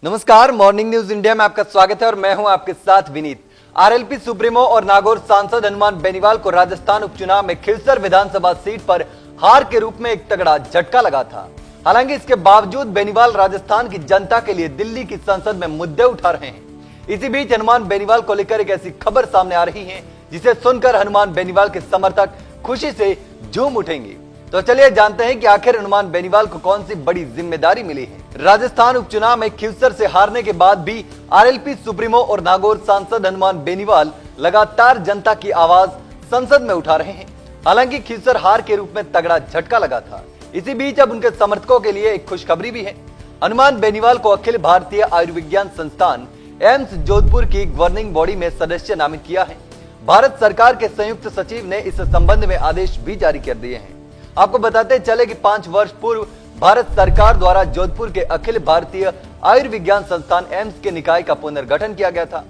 नमस्कार, morning news India में आपका स्वागत है और मैं हूं आपके साथ विनीत। आरएलपी सुप्रीमो और नागौर सांसद हनुमान बेनीवाल को राजस्थान उपचुनाव में खिलसर विधानसभा सीट पर हार के रूप में एक तगड़ा झटका लगा था। हालांकि इसके बावजूद बेनीवाल राजस्थान की जनता के लिए दिल्ली की संसद में मुद्दे उठा रहे हैं। इसी बीच हनुमान बेनीवाल को लेकर एक ऐसी खबर सामने आ रही है जिसे सुनकर हनुमान बेनीवाल के समर्थक खुशी से झूम उठेंगे। तो चलिए जानते हैं कि आखिर हनुमान बेनीवाल को कौन सी बड़ी जिम्मेदारी मिली है। राजस्थान उपचुनाव में खिलसर से हारने के बाद भी आरएलपी सुप्रीमो और नागौर सांसद हनुमान बेनीवाल लगातार जनता की आवाज संसद में उठा रहे हैं। हालांकि खिलसर हार के रूप में तगड़ा झटका लगा था। इसी बीच अब उनके समर्थकों के लिए एक खुशखबरी भी है। हनुमान बेनीवाल को अखिल भारतीय आयुर्विज्ञान संस्थान एम्स जोधपुर की गवर्निंग बॉडी में सदस्य नामित किया है। भारत सरकार के संयुक्त सचिव ने इस संबंध में आदेश भी जारी कर दिए हैं। आपको बताते चले कि 5 वर्ष पूर्व भारत सरकार द्वारा जोधपुर के अखिल भारतीय आयुर्विज्ञान संस्थान एम्स के निकाय का पुनर्गठन किया गया था।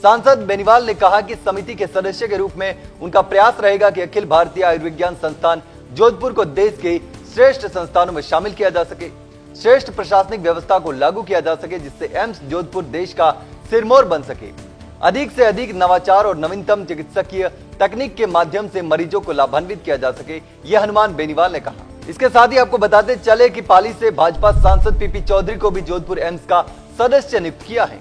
सांसद बेनीवाल ने कहा कि समिति के सदस्य के रूप में उनका प्रयास रहेगा कि अखिल भारतीय आयुर्विज्ञान संस्थान जोधपुर को देश के श्रेष्ठ संस्थानों में शामिल किया जा सके, श्रेष्ठ प्रशासनिक व्यवस्था को लागू किया जा सके, जिससे एम्स जोधपुर देश का सिरमौर बन सके। अधिक से अधिक नवाचार और नवीनतम चिकित्सकीय तकनीक के माध्यम से मरीजों को लाभान्वित किया जा सके, यह हनुमान बेनीवाल ने कहा। इसके साथ ही आपको बताते चले कि पाली से भाजपा सांसद पीपी चौधरी को भी जोधपुर एम्स का सदस्य नियुक्त किया है।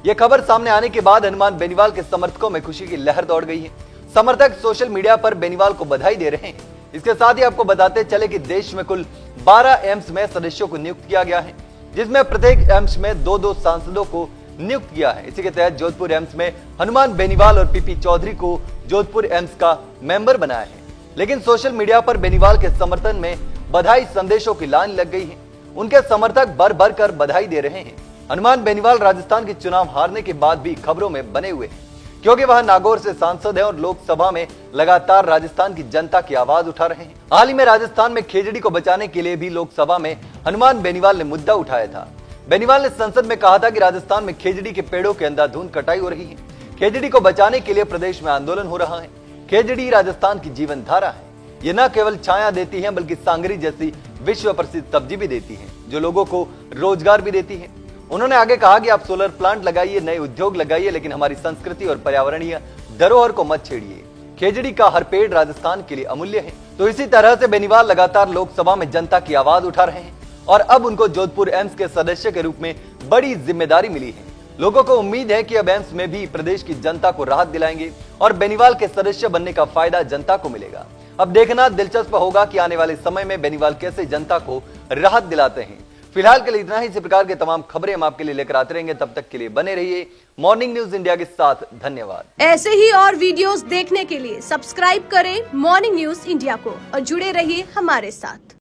यह खबर सामने आने के बाद हनुमान बेनीवाल के समर्थकों में खुशी की लहर दौड़ गई है। समर्थक सोशल मीडिया पर बेनीवाल को बधाई दे रहे हैं। इसके साथ ही आपको बताते चले कि देश में कुल 12 एम्स में सदस्यों को नियुक्त किया गया है, जिसमें प्रत्येक एम्स में 2-2 सांसदों को नियुक्त किया है। इसी के तहत जोधपुर एम्स में हनुमान बेनीवाल और पीपी चौधरी को जोधपुर एम्स का मेंबर बनाया है। लेकिन सोशल मीडिया पर बेनीवाल के समर्थन में बधाई संदेशों की लाइन लग गई है। उनके समर्थक भर भर कर बधाई दे रहे हैं। हनुमान बेनीवाल राजस्थान के चुनाव हारने के बाद भी खबरों में बने हुए हैं, क्योंकि वह नागौर से सांसद है और लोकसभा में लगातार राजस्थान की जनता की आवाज उठा रहे हैं। हाल ही में राजस्थान में खेजड़ी को बचाने के लिए भी लोकसभा में हनुमान बेनीवाल ने मुद्दा उठाया था। बेनीवाल ने संसद में कहा था कि राजस्थान में खेजड़ी के पेड़ों की अंधाधुंध कटाई हो रही है। खेजड़ी को बचाने के लिए प्रदेश में आंदोलन हो रहा है। खेजड़ी राजस्थान की जीवन धारा है। ये न केवल छाया देती है बल्कि सांगरी जैसी विश्व प्रसिद्ध सब्जी भी देती है, जो लोगों को रोजगार भी देती है। उन्होंने आगे कहा कि आप सोलर प्लांट लगाइए, नए उद्योग लगाइए, लेकिन हमारी संस्कृति और पर्यावरणीय धरोहर को मत छेड़िए। खेजड़ी का हर पेड़ राजस्थान के लिए अमूल्य है। तो इसी तरह से बेनीवाल लगातार लोकसभा में जनता की आवाज उठा रहे हैं और अब उनको जोधपुर एम्स के सदस्य के रूप में बड़ी जिम्मेदारी मिली है। लोगों को उम्मीद है कि अब एम्स में भी प्रदेश की जनता को राहत दिलाएंगे और बेनीवाल के सदस्य बनने का फायदा जनता को मिलेगा। अब देखना दिलचस्प होगा कि आने वाले समय में बेनीवाल कैसे जनता को राहत दिलाते हैं। फिलहाल के लिए इतना ही। इसी प्रकार के तमाम खबरें हम आपके लिए लेकर आते रहेंगे। तब तक के लिए बने रहिए मॉर्निंग न्यूज इंडिया के साथ। धन्यवाद। ऐसे ही और वीडियोस देखने के लिए सब्सक्राइब करें मॉर्निंग न्यूज इंडिया को और जुड़े रहिए हमारे साथ।